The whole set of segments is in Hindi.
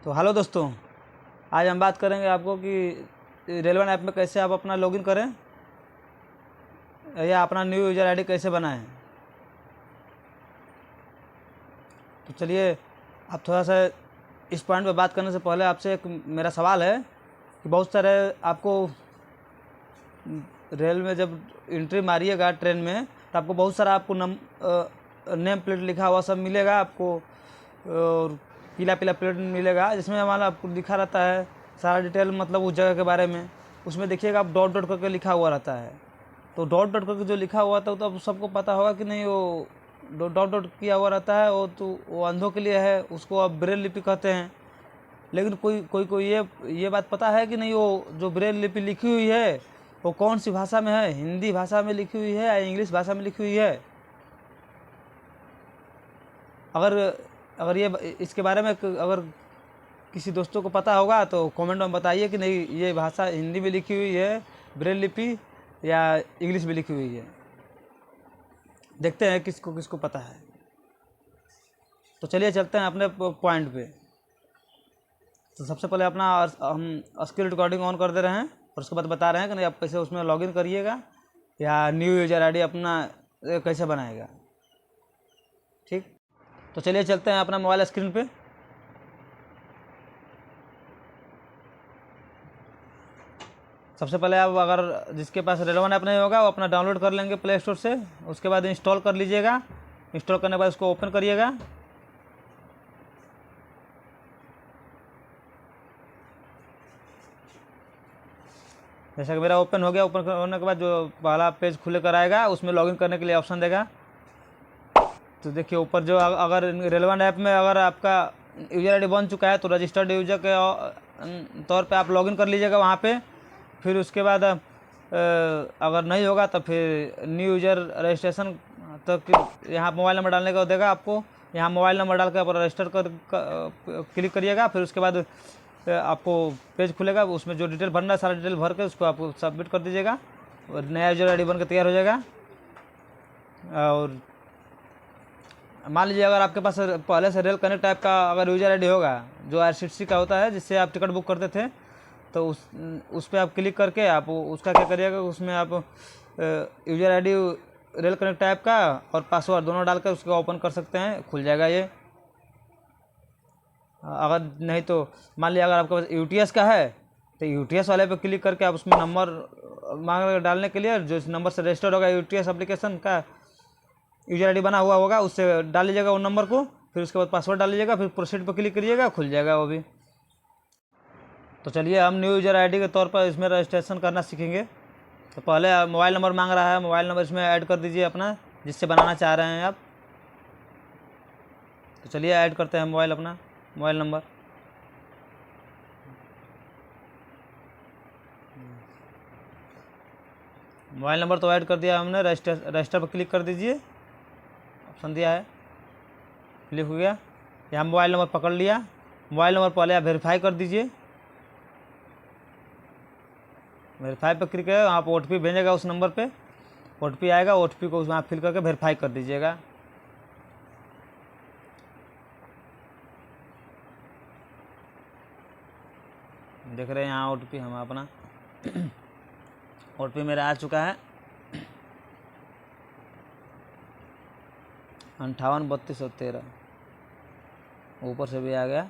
तो हेलो दोस्तों, आज हम बात करेंगे आपको कि रेलेवन ऐप में कैसे आप अपना लॉगिन करें या अपना न्यू यूज़र आईडी कैसे बनाएं। तो चलिए, आप थोड़ा सा इस पॉइंट पे बात करने से पहले आपसे एक मेरा सवाल है कि बहुत सारे आपको रेल में जब एंट्री मारिएगा ट्रेन में तो आपको बहुत सारा आपको नेम प्लेट लिखा हुआ सब मिलेगा आपको, और पीला पीला प्लेट मिलेगा जिसमें हमारा आपको लिखा रहता है सारा डिटेल, मतलब उस जगह के बारे में। उसमें देखिएगा आप डॉट डॉट करके लिखा हुआ रहता है। तो डॉट डॉट करके जो लिखा हुआ था तो अब सबको पता होगा कि नहीं, वो डॉट डॉट किया हुआ रहता है वो तो वो अंधों के लिए है, उसको अब ब्रेल लिपि कहते हैं। लेकिन कोई ये बात पता है कि नहीं, वो जो ब्रेल लिपि लिखी हुई है वो कौन सी भाषा में है? हिंदी भाषा में लिखी हुई है या इंग्लिश भाषा में लिखी हुई है? अगर अगर ये इसके बारे में अगर किसी दोस्तों को पता होगा तो कमेंट में बताइए कि नहीं, ये भाषा हिंदी में लिखी हुई है ब्रेल लिपि या इंग्लिश में लिखी हुई है। देखते हैं किसको किसको पता है। तो चलिए चलते हैं अपने पॉइंट पे। तो सबसे पहले अपना हम स्क्रीन रिकॉर्डिंग ऑन कर दे रहे हैं और उसके बाद बता रहे हैं कि नहीं आप कैसे उसमें लॉगिन करिएगा या न्यू यूज़र आईडी अपना कैसे बनाएगा। ठीक, तो चलिए चलते हैं अपना मोबाइल स्क्रीन पे। सबसे पहले आप अगर जिसके पास रेलेवन ऐप नहीं होगा वो अपना डाउनलोड कर लेंगे प्ले स्टोर से। उसके बाद इंस्टॉल कर लीजिएगा। इंस्टॉल करने के बाद उसको ओपन करिएगा। जैसा कि मेरा ओपन हो गया। ओपन होने के बाद जो पहला पेज खुले कर आएगा उसमें लॉगिन करने के लिए ऑप्शन देगा। तो देखिए ऊपर जो अगर रेलेवन ऐप में अगर आपका यूज़र आईडी बन चुका है तो रजिस्टर्ड यूजर के तौर पे आप लॉगिन कर लीजिएगा वहाँ पे। फिर उसके बाद अगर नहीं होगा तो फिर न्यू यूज़र रजिस्ट्रेशन तक यहाँ मोबाइल नंबर डालने का देगा आपको। यहाँ मोबाइल नंबर डाल के आप रजिस्टर कर क्लिक करिएगा। फिर उसके बाद आपको पेज खुलेगा, उसमें जो डिटेल भरना है सारा डिटेल भर के उसको आप सबमिट कर दीजिएगा और नया यूज़र आईडी बन के तैयार हो जाएगा। और मान लीजिए अगर आपके पास पहले से रेल कनेक्ट ऐप का अगर यूज़र आईडी होगा जो आईआरसीटीसी का होता है जिससे आप टिकट बुक करते थे, तो उस पर आप क्लिक करके आप उसका क्या करिएगा, उसमें आप user ID rail connect app का और पासवर्ड दोनों डालकर उसको ओपन कर सकते हैं, खुल जाएगा ये। अगर नहीं तो मान लिया अगर आपके पास यूटीएस का है तो यूटीएस वाले पे क्लिक करके आप उसमें नंबर मांग डालने के लिए जो नंबर से रजिस्टर्ड होगा यूटीएस एप्लीकेशन का यूज़र आईडी बना हुआ होगा उससे डाल लीजिएगा वो नंबर को। फिर उसके बाद पासवर्ड डाल लीजिएगा, फिर प्रोसीड पर क्लिक करिएगा, खुल जाएगा वो भी। तो चलिए हम न्यू यूज़र आईडी के तौर पर इसमें रजिस्ट्रेशन करना सीखेंगे। तो पहले मोबाइल नंबर मांग रहा है, मोबाइल नंबर इसमें ऐड कर दीजिए अपना जिससे बनाना चाह रहे हैं आप। तो चलिए ऐड करते हैं अपना मोबाइल नंबर। मोबाइल नंबर तो ऐड कर दिया हमने। रजिस्टर पर क्लिक कर दीजिए, ऑप्शन दिया है, क्लिक हो गया। यहाँ मोबाइल नंबर पकड़ लिया। मोबाइल नंबर पहले आप वेरीफाई कर दीजिए। वेरीफाई पर क्लिक करें, आप OTP भेजेगा उस नंबर पे, OTP आएगा, OTP को वहाँ फिल करके वेरीफाई कर दीजिएगा। देख रहे हैं यहाँ OTP हम अपना OTP मेरा आ चुका है 583213, ऊपर से भी आ गया।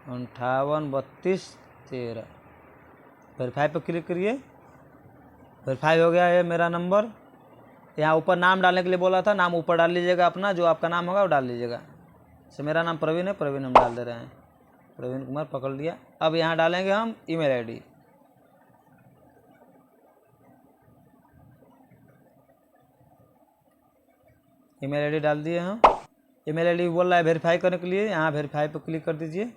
अंठावन 3213 वेरीफाई पर क्लिक करिए। वेरीफाई हो गया है मेरा नंबर। यहाँ ऊपर नाम डालने के लिए बोला था, नाम ऊपर डाल लीजिएगा अपना, जो आपका नाम होगा वो डाल लीजिएगा। जैसे मेरा नाम प्रवीण है, प्रवीण हम डाल दे रहे हैं, प्रवीण कुमार पकड़ लिया। अब यहाँ डालेंगे हम ईमेल आईडी। ईमेल आईडी डाल दिए हम। ईमेल आईडी बोल रहा है वेरीफाई करने के लिए, यहाँ वेरीफाई पर क्लिक कर दीजिए।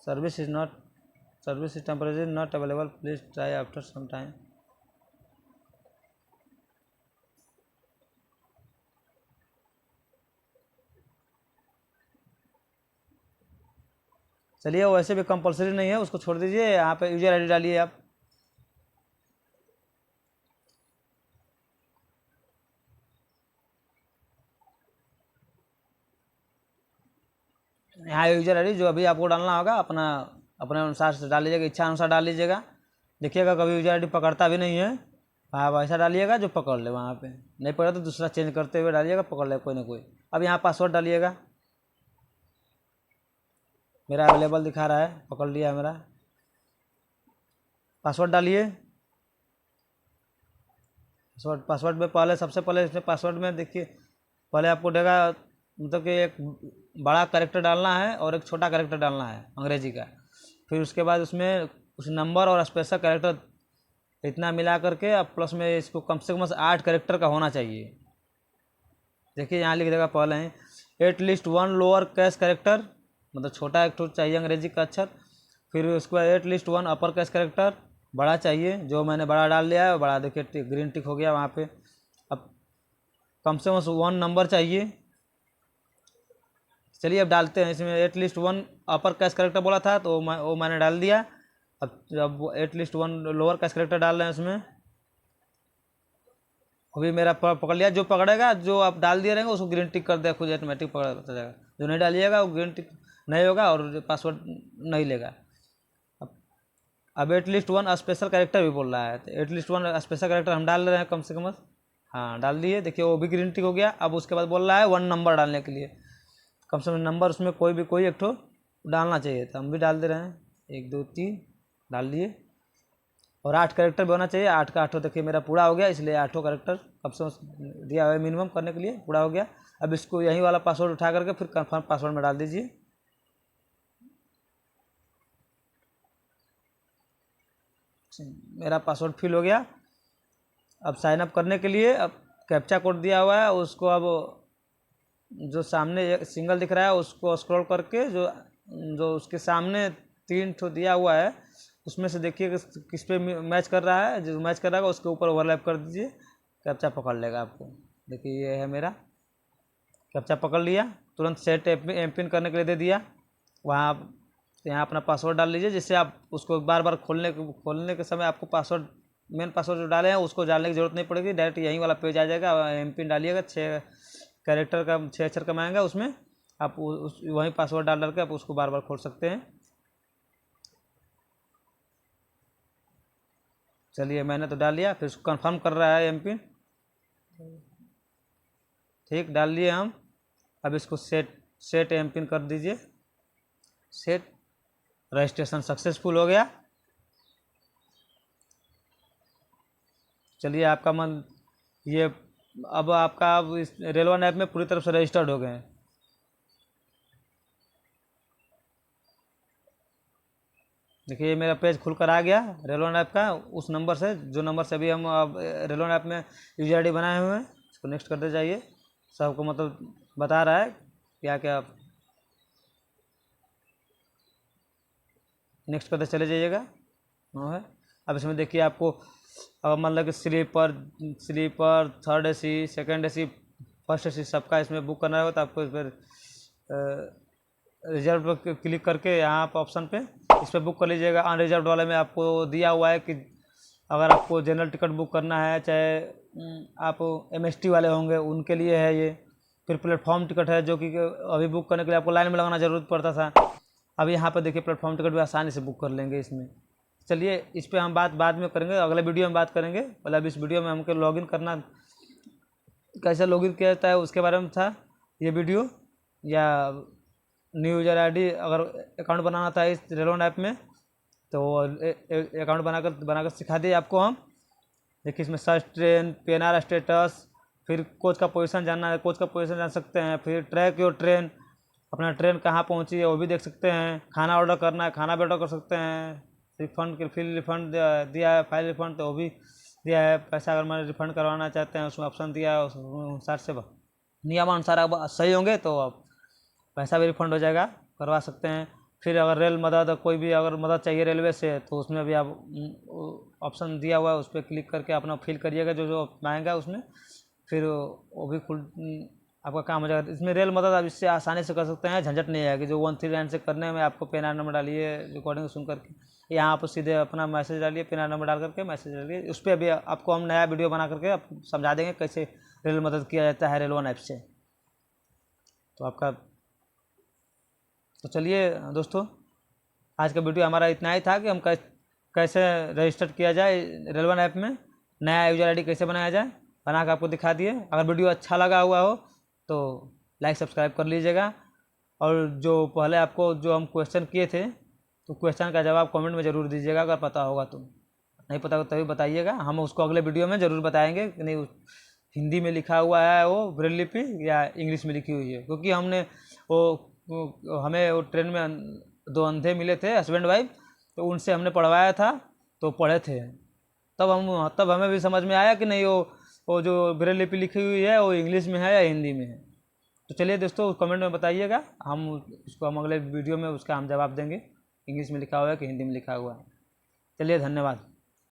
Service is temporary not available, please try after some time. चलिए, वैसे भी कंपलसरी नहीं है, उसको छोड़ दीजिए। यहाँ पे यूजर आईडी डालिए आप। यहाँ यूजर आईडी जो अभी आपको डालना होगा अपना अपने अनुसार से डाल लीजिएगा, इच्छा अनुसार डाल लीजिएगा। देखिएगा कभी यूजर आईडी पकड़ता भी नहीं है, आप ऐसा डालिएगा जो पकड़ ले। वहाँ पे नहीं पकड़ा तो दूसरा चेंज करते हुए डालिएगा, पकड़ ले कोई ना कोई। अब यहाँ पासवर्ड डालिएगा, मेरा अवेलेबल दिखा रहा है, पकड़ लिया मेरा। पासवर्ड डालिए। पासवर्ड में पहले सबसे पहले इसमें पासवर्ड में देखिए, पहले आपको देगा मतलब कि एक बड़ा कैरेक्टर डालना है और एक छोटा कैरेक्टर डालना है अंग्रेजी का। फिर उसके बाद उसमें कुछ नंबर और स्पेशल कैरेक्टर इतना मिला करके अब प्लस में इसको कम से कम 8 कैरेक्टर का होना चाहिए। देखिए यहाँ लिख देगा पहले ही एटलीस्ट 1 लोअर केस कैरेक्टर, मतलब छोटा एक तो चाहिए अंग्रेजी का अक्षर। फिर उसके बाद एटलीस्ट 1 अपर केस कैरेक्टर, बड़ा चाहिए, जो मैंने बड़ा डाल लिया है बड़ा। देखिए ग्रीन टिक हो गया वहाँ पे। अब कम से कम 1 नंबर चाहिए। चलिए अब डालते हैं इसमें एटलीस्ट 1 अपर केस कैरेक्टर बोला था तो वो मैंने डाल दिया। अब एटलीस्ट 1 लोअर केस कैरेक्टर डाल रहे हैं उसमें। अभी मेरा पकड़ लिया, जो पकड़ेगा जो आप डाल दिए रहेंगे उसको ग्रीन टिक कर दिया, खुद ऑटोमेटिक पकड़ जाएगा। जो नहीं डालिएगा वो ग्रीन टिक नहीं होगा और पासवर्ड नहीं लेगा। अब एटलीस्ट 1 स्पेशल कैरेक्टर भी बोल रहा है, तो एटलीस्ट 1 स्पेशल कैरेक्टर हम डाल रहे हैं कम से कम। हाँ डाल दिए, देखिए वो भी ग्रीन टिक हो गया। अब उसके बाद बोल रहा है 1 नंबर डालने के लिए, कम से कम नंबर उसमें कोई एक ठो डालना चाहिए, तो हम भी डाल दे रहे हैं। 1 2 3 डाल दिए। और 8 कैरेक्टर भी होना चाहिए, 8 का 8 देखिए मेरा पूरा हो गया, इसलिए 8 कैरेक्टर कम से कम दिया हुआ है मिनिमम करने के लिए, पूरा हो गया। अब इसको यही वाला पासवर्ड उठा करके फिर कन्फर्म पासवर्ड में डाल दीजिए। मेरा पासवर्ड फिल हो गया। अब साइन अप करने के लिए अब कैप्चा कोड दिया हुआ है, उसको अब जो सामने सिंगल दिख रहा है उसको स्क्रॉल करके जो उसके सामने 3 ठो दिया हुआ है उसमें से देखिए किस पे मैच कर रहा है, जो मैच कर रहा है उसके ऊपर ओवरलैप कर दीजिए, कैप्चा पकड़ लेगा आपको। देखिए ये है मेरा कैप्चा पकड़ लिया, तुरंत सेट एम पिन करने के लिए दे दिया। वहाँ यहाँ अपना पासवर्ड डाल लीजिए, जिससे आप उसको बार बार खोलने के समय आपको पासवर्ड मेन पासवर्ड जो डाले हैं उसको डालने की ज़रूरत नहीं पड़ेगी, डायरेक्ट यहीं वाला पेज आ जाएगा। एम पिन डालिएगा, 6 कैरेक्टर का 6 अक्षर का आएगा, उसमें आप वहीं पासवर्ड डाल के आप उसको बार बार खोल सकते हैं। चलिए मैंने तो डाल लिया, फिर उसको कन्फर्म कर रहा है एम पिन, ठीक डाल लिए हम। अब इसको सेट एम पिन कर दीजिए, सेट। रजिस्ट्रेशन सक्सेसफुल हो गया। चलिए आपका मन ये अब आपका अब इस रेलवन ऐप में पूरी तरफ से रजिस्टर्ड हो गए हैं। देखिए मेरा पेज खुलकर आ गया रेलवन ऐप का, उस नंबर से जो नंबर से अभी हम अब रेलवन ऐप में यूजर आईडी बनाए हुए हैं। इसको नेक्स्ट करते जाइए, सबको मतलब बता रहा है क्या क्या, नेक्स्ट करते चले जाइएगा। हाँ है। अब इसमें देखिए आपको अब मतलब कि sleeper 3rd AC 2nd AC 1st AC सबका इसमें बुक करना होगा, तो आपको इस पर रिजर्व पर क्लिक करके यहाँ पर ऑप्शन पे इस पर बुक कर लीजिएगा। अनरिजर्व वाले में आपको दिया हुआ है कि अगर आपको जनरल टिकट बुक करना है, चाहे आप MST वाले होंगे उनके लिए है ये। फिर प्लेटफॉर्म टिकट है जो कि अभी बुक करने के लिए आपको लाइन में लगाना ज़रूरत पड़ता था, अभी यहाँ पर देखिए प्लेटफॉर्म टिकट भी आसानी से बुक कर लेंगे इसमें। चलिए इस पर हम बात बाद में करेंगे, अगले वीडियो में बात करेंगे। मतलब इस वीडियो में हमको लॉगिन करना कैसे लॉगिन किया जाता है उसके बारे में था ये वीडियो। या न्यू यूजर आईडी अगर अकाउंट बनाना था इस रेलवन ऐप में तो अकाउंट बनाकर सिखा दिए आपको हम। देखिए इसमें सर्च ट्रेन, PNR स्टेटस, फिर कोच का पोजीशन जानना है, कोच का पोजीशन जान सकते हैं। फिर ट्रैक योर ट्रेन, अपना ट्रेन कहाँ पहुँची है वो भी देख सकते हैं। खाना ऑर्डर करना है, खाना भी ऑर्डर कर सकते हैं। रिफ़ंड के फिर रिफ़ंड दिया है, फाइल रिफ़ंड तो वो भी दिया है। पैसा अगर मैंने रिफ़ंड करवाना चाहते हैं उसमें ऑप्शन दिया है, उस अनुसार से नियमानुसार आप सही होंगे तो आप पैसा भी रिफ़ंड हो जाएगा, करवा सकते हैं। फिर अगर रेल मदद कोई भी अगर मदद चाहिए रेलवे से तो उसमें भी आप ऑप्शन दिया हुआ है, उस पर क्लिक करके अपना फिल करिएगा जो जो आएगा उसमें। फिर वो भी आपका काम हो जाएगा। इसमें रेल मदद आप इससे आसानी से कर सकते हैं, झंझट नहीं है कि जो 13 से करने में आपको पिन आर नंबर डालिए, रिकॉर्डिंग सुन करके यहाँ आप सीधे अपना मैसेज डालिए, पिन आर नंबर डाल करके मैसेज डालिए। उस पर अभी आपको हम नया वीडियो बना करके आप समझा देंगे कैसे रेल मदद किया जाता है रेल वन ऐप से। तो आपका तो चलिए दोस्तों, आज का वीडियो हमारा इतना ही था कि हम कैसे रजिस्टर किया जाए रेल वन ऐप में, नया यूजर आईडी कैसे बनाया जाए, बना कर आपको दिखा दिए। अगर वीडियो अच्छा लगा हुआ हो तो लाइक सब्सक्राइब कर लीजिएगा। और जो पहले आपको जो हम क्वेश्चन किए थे, तो क्वेश्चन का जवाब कमेंट में ज़रूर दीजिएगा, अगर पता होगा तो। नहीं पता होगा तभी बताइएगा, हम उसको अगले वीडियो में ज़रूर बताएंगे कि नहीं हिंदी में लिखा हुआ है वो ब्रेल लिपि या इंग्लिश में लिखी हुई है। क्योंकि हमने हमें वो ट्रेन में 2 अंधे मिले थे हस्बैंड वाइफ, तो उनसे हमने पढ़वाया था, तो पढ़े थे, तब हमें भी समझ में आया कि नहीं वो जो ब्रेल लिपि लिखी हुई है वो इंग्लिश में है या हिंदी में है। तो चलिए दोस्तों, कमेंट में बताइएगा, हम अगले वीडियो में उसका हम जवाब देंगे, इंग्लिश में लिखा हुआ है कि हिंदी में लिखा हुआ है। चलिए, धन्यवाद।